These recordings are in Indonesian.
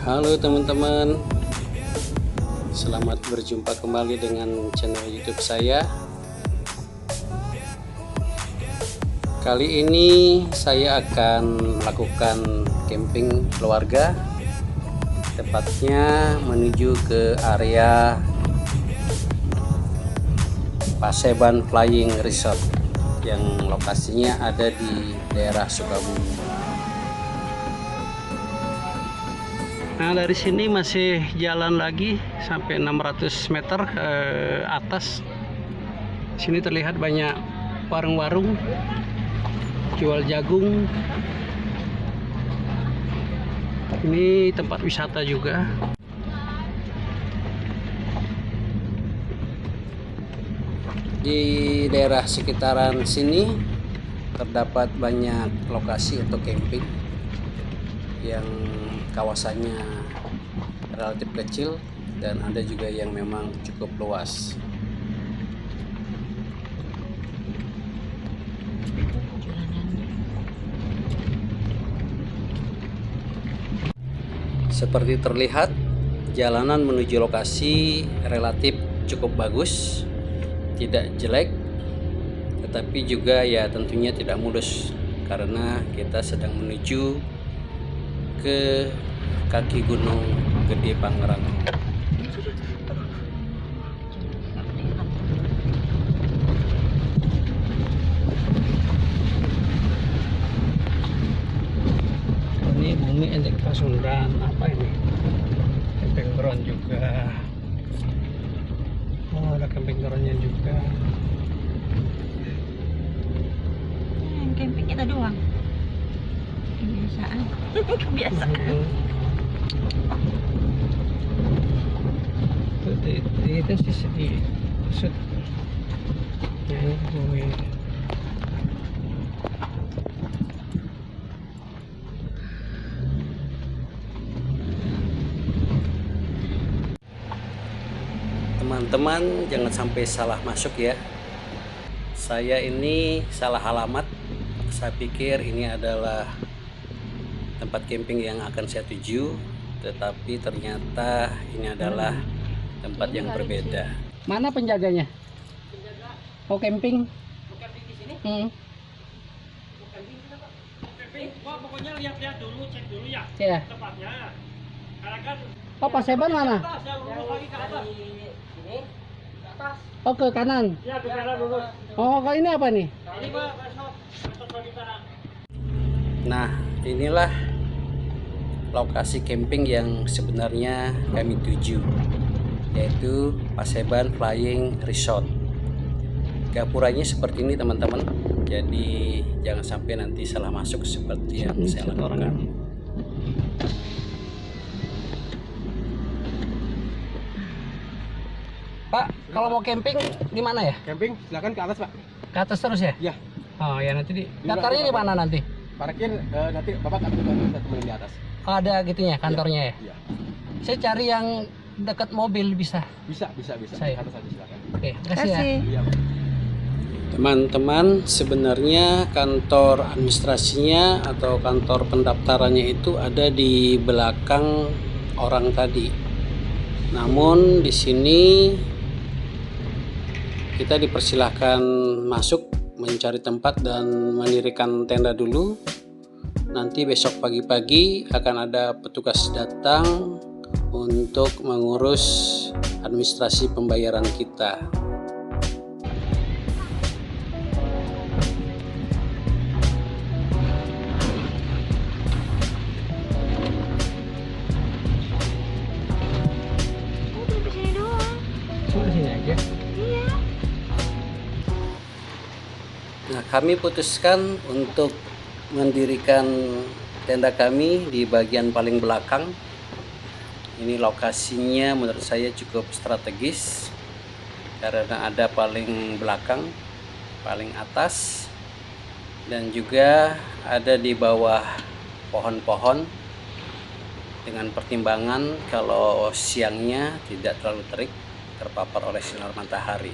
Halo teman-teman, selamat berjumpa kembali dengan channel YouTube saya. Kali ini saya akan melakukan camping keluarga, tepatnya menuju ke area Paseban Flying Resort yang lokasinya ada di daerah Sukabumi. Nah, dari sini masih jalan lagi sampai 600 meter ke atas. Sini terlihat banyak warung-warung jual jagung. Ini tempat wisata juga. Di daerah sekitaran sini terdapat banyak lokasi untuk camping yang kawasannya relatif kecil dan ada juga yang memang cukup luas. Seperti terlihat, jalanan menuju lokasi relatif cukup bagus, tidak jelek, tetapi juga ya tentunya tidak mulus karena kita sedang menuju ke kaki Gunung Gede Pangrango. Ini bumi Endek Pasundan, apa ini? Camping ground juga. Oh, ada camping groundnya juga. Camping kita doang. Kebiasaan. Kebiasaan. Itu sih di pusat. Ya, bumi. Teman-teman jangan sampai salah masuk ya. Saya ini salah alamat. Saya pikir ini adalah tempat camping yang akan saya tuju, tetapi ternyata ini adalah tempat yang berbeda. Mana penjaganya? Oh, camping. Mau camping di sini? Hmm. Mau camping kita, Pak. Mau camping? Wah, pokoknya lihat-lihat dulu, cek dulu ya. Ya. Tempatnya. Karena kan Oh, Paseban mana? atas, ya lurus lagi ke atas. Sini ke atas. Oh, ke kanan. Ya, ke kanan lurus. Oh, kalau ini apa nih? Ini Pak, besok lagi kanan. Nah, inilah lokasi camping yang sebenarnya kami tuju, yaitu Paseban Flying Resort. Gapuranya seperti ini teman-teman, jadi jangan sampai nanti salah masuk seperti yang saya lakukan. Pak, kalau mau camping di mana ya? Camping silakan ke atas, Pak. Ke atas terus ya? Iya. Oh ya, nanti daftarnya di mana nanti? Parkir nanti Bapak akan kita temuin di atas. Oh, ada gitunya kantornya ya? Iya. Saya cari yang dekat mobil bisa. Bisa. Saya. Ke atas aja silakan. Oke, makasih ya. Iya, Pak. Teman-teman, sebenarnya kantor administrasinya atau kantor pendaftarannya itu ada di belakang orang tadi. Namun di sini kita dipersilahkan masuk mencari tempat dan mendirikan tenda dulu. Nanti besok pagi-pagi akan ada petugas datang untuk mengurus administrasi pembayaran kita. Udah di sini doang. Di sini aja. Iya. Nah, kami putuskan untuk mendirikan tenda kami di bagian paling belakang. Ini lokasinya menurut saya cukup strategis karena ada paling belakang, paling atas, dan juga ada di bawah pohon-pohon dengan pertimbangan kalau siangnya tidak terlalu terik terpapar oleh sinar matahari.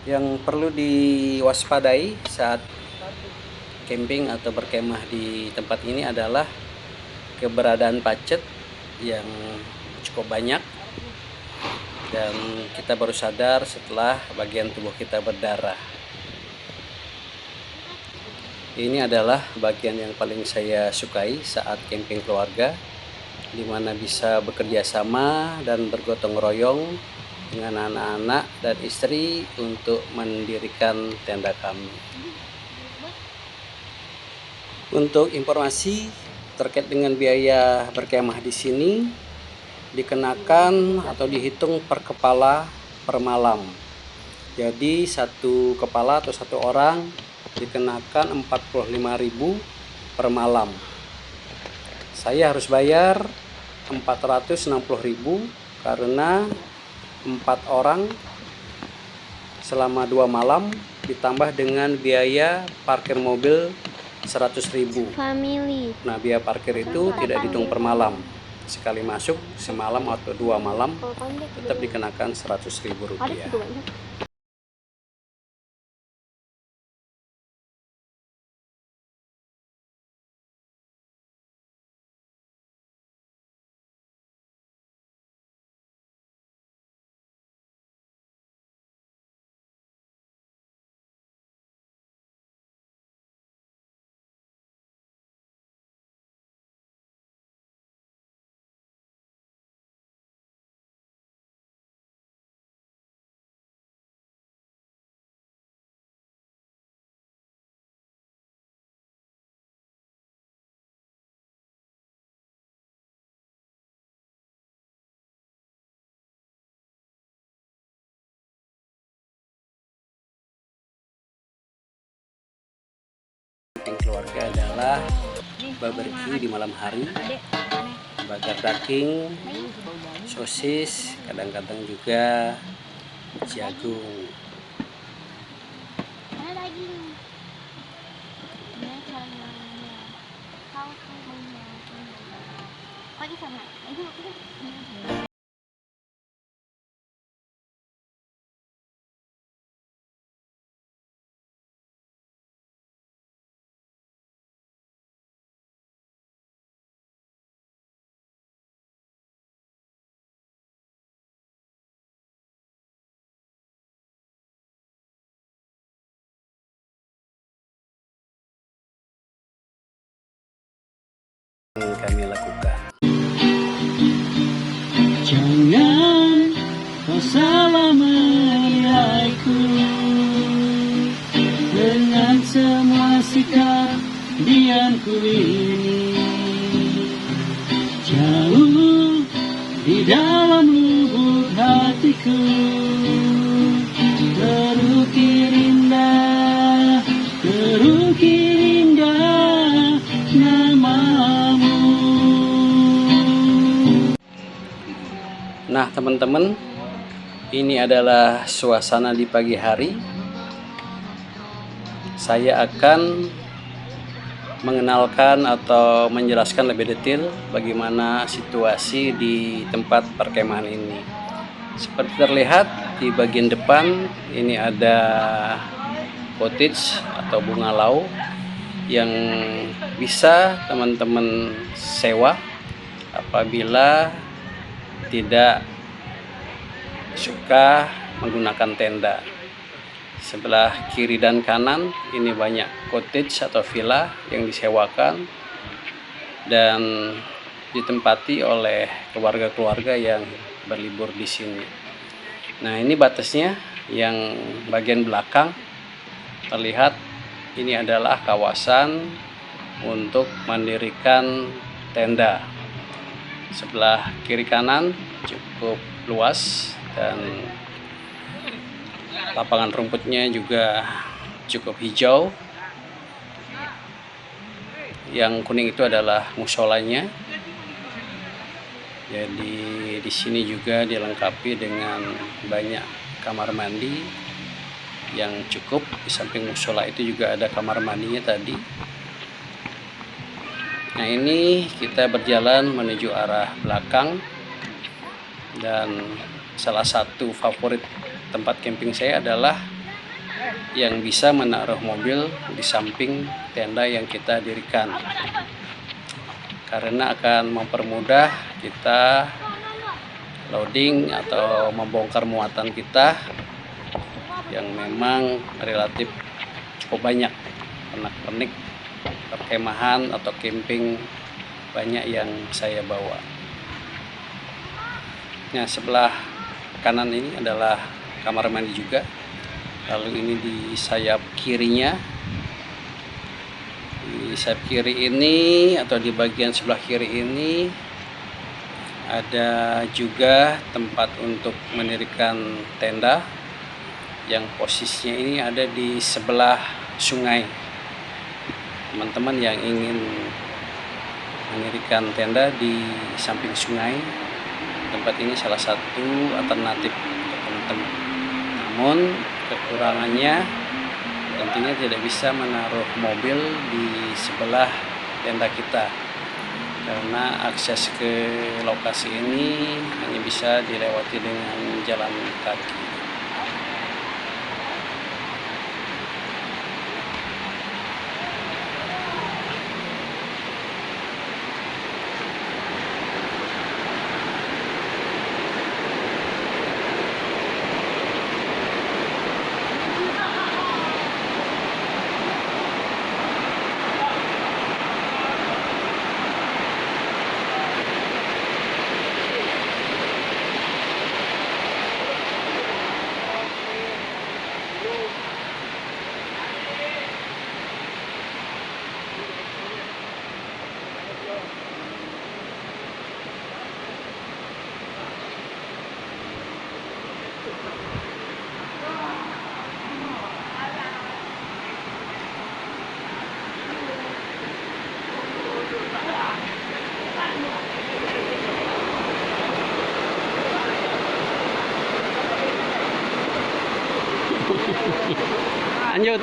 Yang perlu diwaspadai saat camping atau berkemah di tempat ini adalah keberadaan pacet yang cukup banyak, dan kita baru sadar setelah bagian tubuh kita berdarah. Ini adalah bagian yang paling saya sukai saat camping keluarga, di mana bisa bekerja sama dan bergotong royong dengan anak-anak dan istri untuk mendirikan tenda kami. Untuk informasi terkait dengan biaya berkemah di sini, dikenakan atau dihitung per kepala per malam. Jadi satu kepala atau satu orang dikenakan 45.000 per malam. Saya harus bayar 460.000 karena 4 orang selama 2 malam, ditambah dengan biaya parkir mobil 100.000. Family. Nah, biaya parkir itu tidak dihitung per malam. Sekali masuk semalam atau 2 malam tetap dikenakan 100.000 Ada rupiah. juga banyak. Camping keluarga adalah barbecue di malam hari, bakar daging, sosis, kadang-kadang juga jagung. Mana daging? Mana caranya? Kau punya. Pagi sama. Itu. Yang kami lakukan. Jangan kau salah menilaiku dengan semua sikap diamku ini. Jauh di dalam lubuk hatiku terukir indah namamu. Nah, teman-teman, ini adalah suasana di pagi hari. Saya akan mengenalkan atau menjelaskan lebih detail bagaimana situasi di tempat perkemahan ini. Seperti terlihat di bagian depan ini ada cottage atau bungalau yang bisa teman-teman sewa apabila tidak suka menggunakan tenda. Sebelah kiri dan kanan ini banyak cottage atau villa yang disewakan dan ditempati oleh keluarga-keluarga yang berlibur di sini. Nah, ini batasnya yang bagian belakang terlihat ini adalah kawasan untuk mendirikan tenda. Sebelah kiri kanan cukup luas dan lapangan rumputnya juga cukup hijau. Yang kuning itu adalah musolanya. Jadi di sini juga dilengkapi dengan banyak kamar mandi yang cukup. Di samping musola itu juga ada kamar mandinya tadi. Nah, ini kita berjalan menuju arah belakang, dan salah satu favorit tempat camping saya adalah yang bisa menaruh mobil di samping tenda yang kita dirikan, karena akan mempermudah kita loading atau membongkar muatan kita yang memang relatif cukup banyak, pernak-pernik perkemahan atau camping banyak yang saya bawa. Nah, sebelah kanan ini adalah kamar mandi juga. Lalu ini di sayap kirinya, di sayap kiri ini atau di bagian sebelah kiri ini ada juga tempat untuk mendirikan tenda yang posisinya ini ada di sebelah sungai. Teman-teman yang ingin mendirikan tenda di samping sungai, tempat ini salah satu alternatif untuk teman-teman. Namun kekurangannya tentunya tidak bisa menaruh mobil di sebelah tenda kita, karena akses ke lokasi ini hanya bisa dilewati dengan jalan kaki. Lanjut.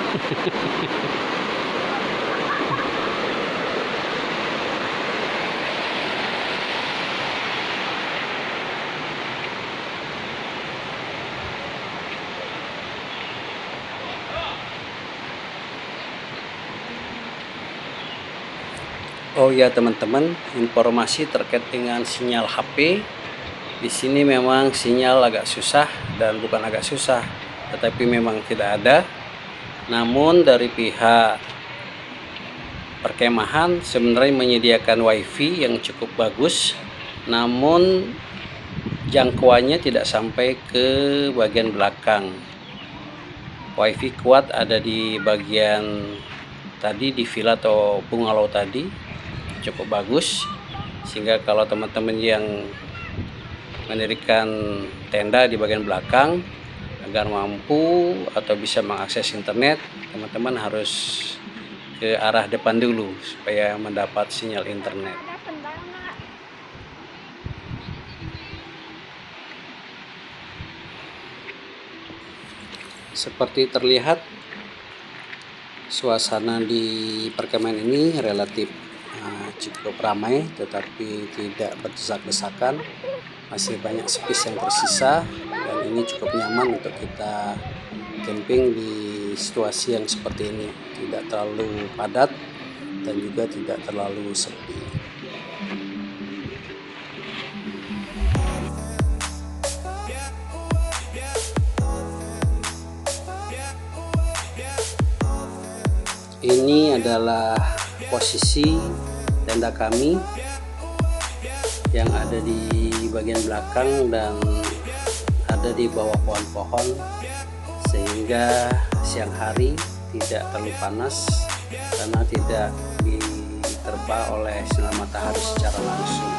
Oh ya teman-teman, informasi terkait dengan sinyal HP. Di sini memang sinyal agak susah, dan bukan agak susah, tetapi memang tidak ada. Namun dari pihak perkemahan sebenarnya menyediakan WiFi yang cukup bagus, namun jangkauannya tidak sampai ke bagian belakang. WiFi kuat ada di bagian tadi, di villa atau bungalow tadi, cukup bagus, sehingga kalau teman-teman yang mendirikan tenda di bagian belakang agar mampu atau bisa mengakses internet, teman-teman harus ke arah depan dulu supaya mendapat sinyal internet. Seperti terlihat, suasana di perkemahan ini relatif cukup ramai, tetapi tidak berdesak-desakan. Masih banyak space yang tersisa, dan ini cukup nyaman untuk kita camping di situasi yang seperti ini. Tidak terlalu padat dan juga tidak terlalu sepi. Ini adalah posisi tenda kami yang ada di bagian belakang dan ada di bawah pohon-pohon, sehingga siang hari tidak terlalu panas karena tidak diterpa oleh sinar matahari secara langsung.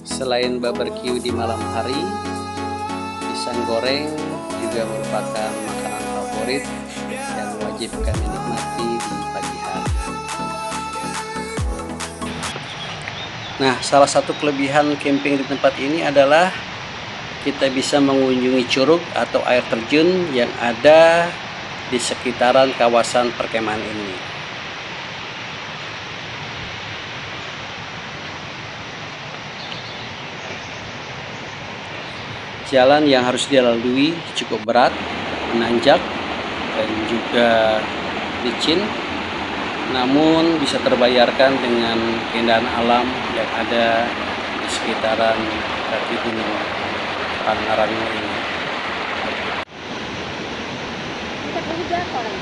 Selain barbecue di malam hari, pisang goreng juga merupakan makanan favorit yang wajib kami nikmati di pagi hari. Nah, salah satu kelebihan camping di tempat ini adalah kita bisa mengunjungi curug atau air terjun yang ada di sekitaran kawasan perkemahan ini. Jalan yang harus dilalui cukup berat, menanjak, dan juga licin, namun bisa terbayarkan dengan keindahan alam yang ada di sekitaran kaki gunung Pangrango ini. Kita pergi jatuh lagi.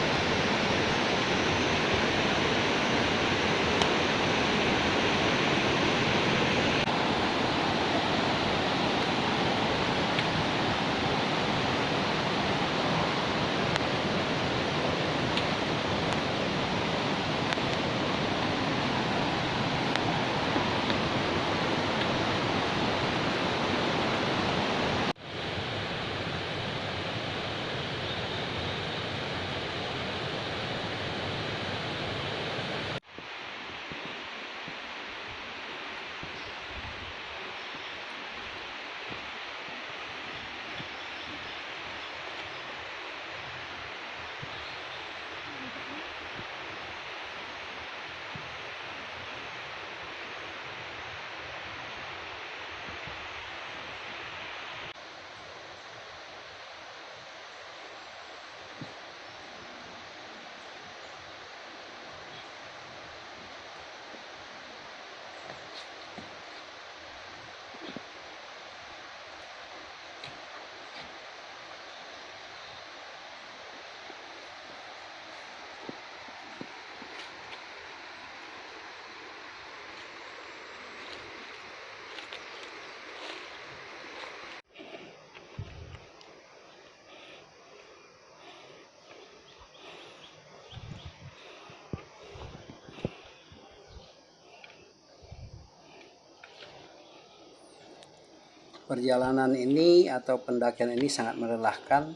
Perjalanan ini atau pendakian ini sangat melelahkan,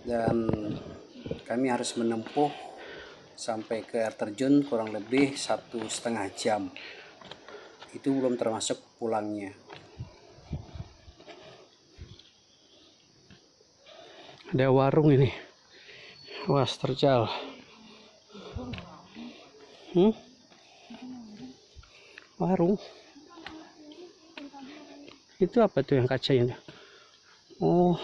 dan kami harus menempuh sampai ke air terjun kurang lebih 1,5 jam. Itu belum termasuk pulangnya. Ada warung ini, was terjal. Warung itu apa tuh yang kaca ini? Oh,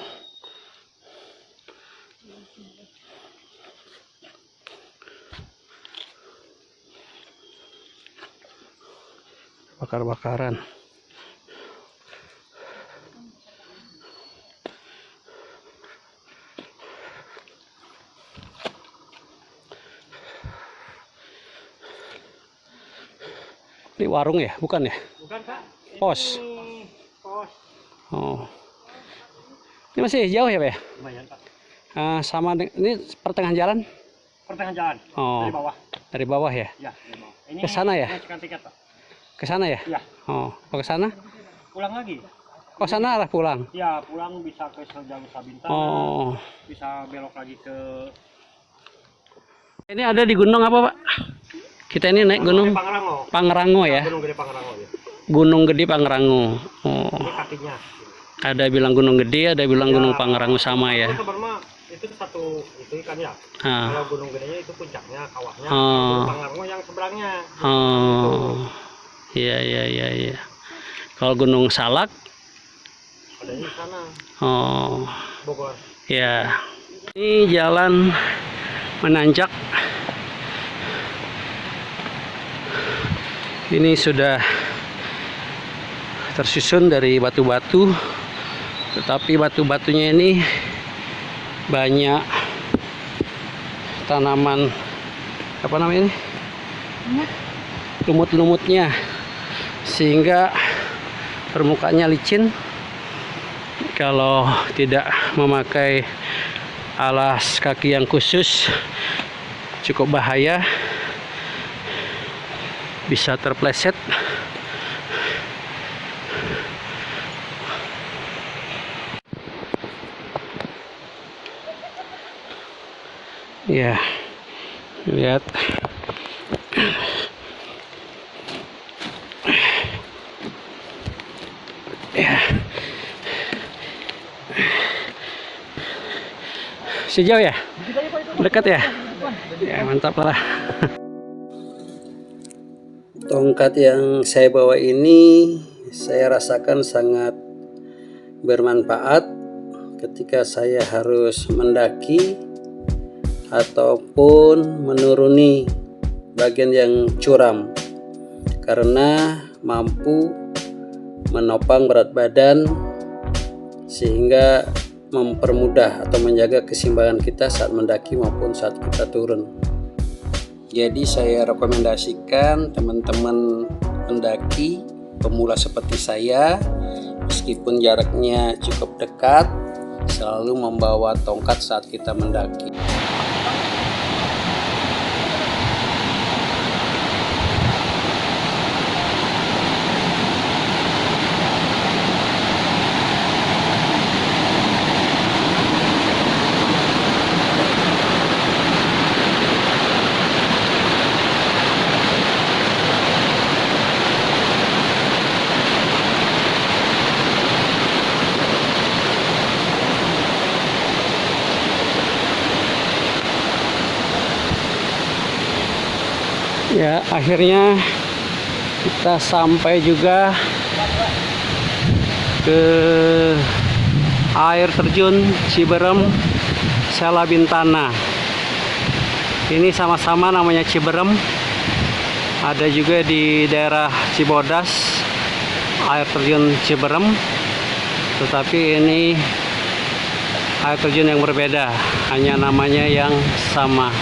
bakar-bakaran. Ini warung ya, bukan ya? Bukan, Pak. Pos. Pos. Oh, ini masih jauh ya, Pak ya? Lumayan, Pak. Sama ini pertengahan jalan? Pertengahan jalan. Oh, Dari bawah. dari bawah ya? Ya, dari bawah. Ini Ke sana ya? ngecekan tiket, Pak. Ke sana ya? Ya. Oh, ke sana? Pulang lagi. Oh, sana arah pulang. Ya, pulang bisa ke Sejauh Sabintang. Oh, Bisa belok lagi ke ini ada di gunung apa, Pak? Kita ini naik gunung Pangrango. Pangrango ya? Gunung Gede Pangrango ya. Gunung Gede Pangrango. Oh, Ini kakinya. ada bilang Gunung Gede, ada bilang Ya, Gunung Pangrango sama ya. Itu satu itu kan ya. Ah. Kalau Gunung Gedenya itu puncaknya, kawahnya. Oh. Gunung Pangrango yang seberangnya. Oh, iya iya iya iya. Kalau Gunung Salak, Ada di sana, oh, Bogor. ya. Ini jalan menanjak. Ini sudah tersusun dari batu-batu, tetapi batu-batunya ini banyak tanaman, apa namanya ini? Lumut-lumutnya, sehingga permukaannya licin. Kalau tidak memakai alas kaki yang khusus cukup bahaya, bisa terpleset. Ya, lihat. Ya. Sejauh ya? Dekat ya? Ya, mantap lah. Tongkat yang saya bawa ini saya rasakan sangat bermanfaat ketika saya harus mendaki ataupun menuruni bagian yang curam, karena mampu menopang berat badan sehingga mempermudah atau menjaga keseimbangan kita saat mendaki maupun saat kita turun. Jadi saya rekomendasikan teman-teman pendaki pemula seperti saya, meskipun jaraknya cukup dekat, selalu membawa tongkat saat kita mendaki. Ya, akhirnya kita sampai juga ke air terjun Ciberem Sela Bintana. Ini sama-sama namanya Ciberem. Ada juga di daerah Cibodas air terjun Ciberem, tetapi ini air terjun yang berbeda, hanya namanya yang sama.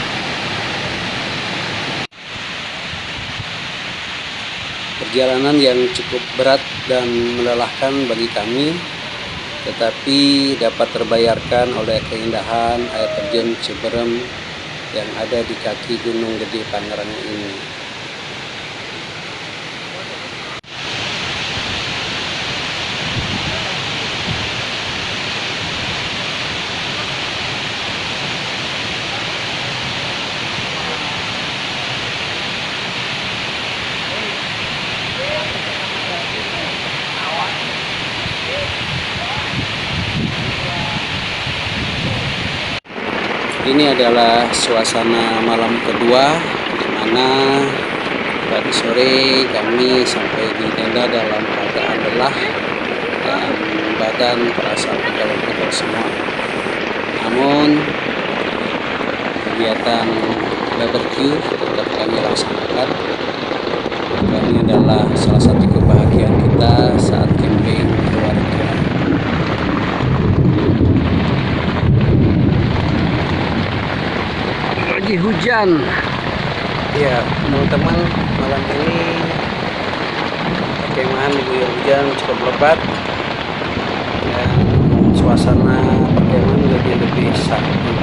Perjalanan yang cukup berat dan melelahkan bagi kami, tetapi dapat terbayarkan oleh keindahan air terjun Ciberem yang ada di kaki Gunung Gede Pangrango ini. Ini adalah suasana malam kedua, di mana tadi sore kami sampai di tenda dalam keadaan lelah dan badan terasa pegal-pegal semua. Namun kegiatan barbecue tetap kami laksanakan, karena ini adalah salah satu kebahagiaan kita saat camping keluarga. Lagi hujan ya teman-teman, malam ini perkemahan diguyur hujan cukup lebat dan suasana perkemahan lebih-lebih sakit.